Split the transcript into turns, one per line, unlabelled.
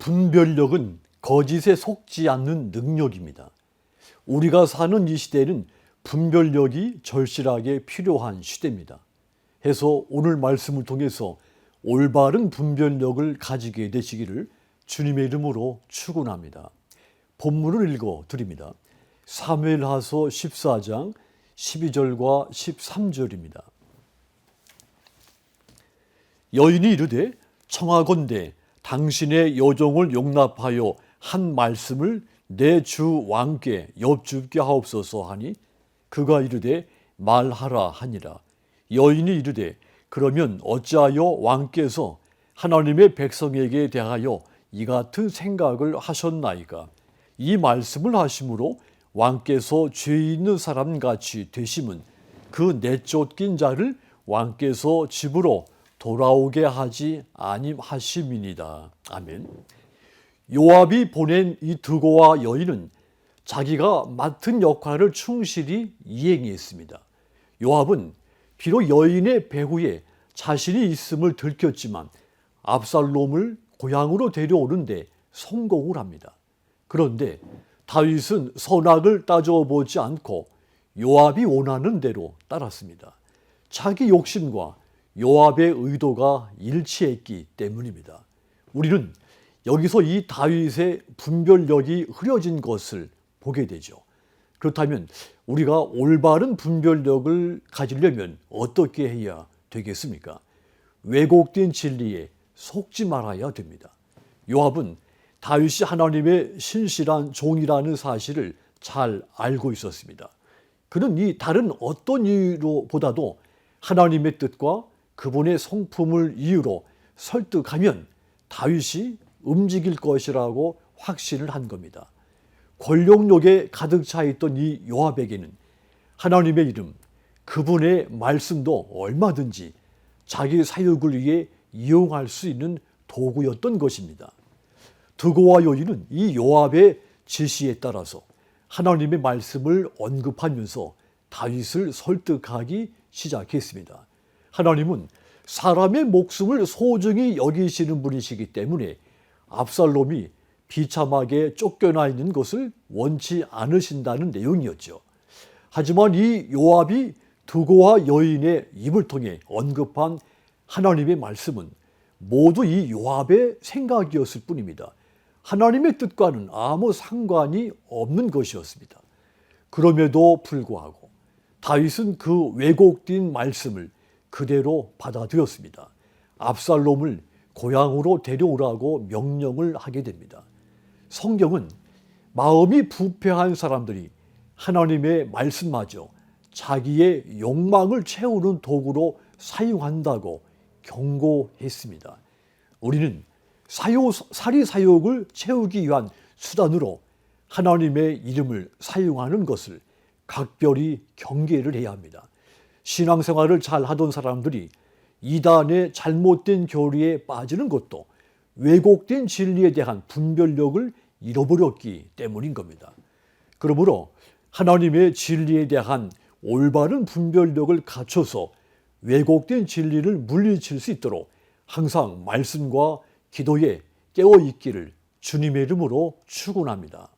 분별력은 거짓에 속지 않는 능력입니다. 우리가 사는 이 시대는 분별력이 절실하게 필요한 시대입니다. 해서 오늘 말씀을 통해서 올바른 분별력을 가지게 되시기를 주님의 이름으로 축원합니다. 본문을 읽어 드립니다. 사무엘하서 14장 12절과 13절입니다. 여인이 이르되 청하건대 당신의 여종을 용납하여 한 말씀을 내 주 왕께 여쭙게 하옵소서 하니 그가 이르되 말하라 하니라. 여인이 이르되 그러면 어찌하여 왕께서 하나님의 백성에게 대하여 이 같은 생각을 하셨나이까? 이 말씀을 하심으로 왕께서 죄 있는 사람같이 되심은 그 내쫓긴 자를 왕께서 집으로 돌아오게 하지 아님하심이니이다. 아멘. 요압이 보낸 이 드고와 여인은 자기가 맡은 역할을 충실히 이행했습니다. 요압은 비록 여인의 배후에 자신이 있음을 들켰지만 압살롬을 고향으로 데려오는데 성공을 합니다. 그런데 다윗은 선악을 따져보지 않고 요압이 원하는 대로 따랐습니다. 자기 욕심과 요압의 의도가 일치했기 때문입니다. 우리는 여기서 이 다윗의 분별력이 흐려진 것을 보게 되죠. 그렇다면 우리가 올바른 분별력을 가지려면 어떻게 해야 되겠습니까? 왜곡된 진리에 속지 말아야 됩니다. 요압은 다윗이 하나님의 신실한 종이라는 사실을 잘 알고 있었습니다. 그는 이 다른 어떤 이유로보다도 하나님의 뜻과 그분의 성품을 이유로 설득하면 다윗이 움직일 것이라고 확신을 한 겁니다. 권력욕에 가득 차 있던 이 요압에게는 하나님의 이름, 그분의 말씀도 얼마든지 자기 사역을 위해 이용할 수 있는 도구였던 것입니다. 드고와 여인은 이 요압의 지시에 따라서 하나님의 말씀을 언급하면서 다윗을 설득하기 시작했습니다. 하나님은 사람의 목숨을 소중히 여기시는 분이시기 때문에 압살롬이 비참하게 쫓겨나 있는 것을 원치 않으신다는 내용이었죠. 하지만 이 요압이 드고와 여인의 입을 통해 언급한 하나님의 말씀은 모두 이 요압의 생각이었을 뿐입니다. 하나님의 뜻과는 아무 상관이 없는 것이었습니다. 그럼에도 불구하고 다윗은 그 왜곡된 말씀을 그대로 받아들였습니다. 압살롬을 고향으로 데려오라고 명령을 하게 됩니다. 성경은 마음이 부패한 사람들이 하나님의 말씀마저 자기의 욕망을 채우는 도구로 사용한다고 경고했습니다. 우리는 사리사욕을 채우기 위한 수단으로 하나님의 이름을 사용하는 것을 각별히 경계를 해야 합니다. 신앙생활을 잘 하던 사람들이 이단의 잘못된 교리에 빠지는 것도 왜곡된 진리에 대한 분별력을 잃어버렸기 때문인 겁니다. 그러므로 하나님의 진리에 대한 올바른 분별력을 갖춰서 왜곡된 진리를 물리칠 수 있도록 항상 말씀과 기도에 깨어 있기를 주님의 이름으로 축원합니다.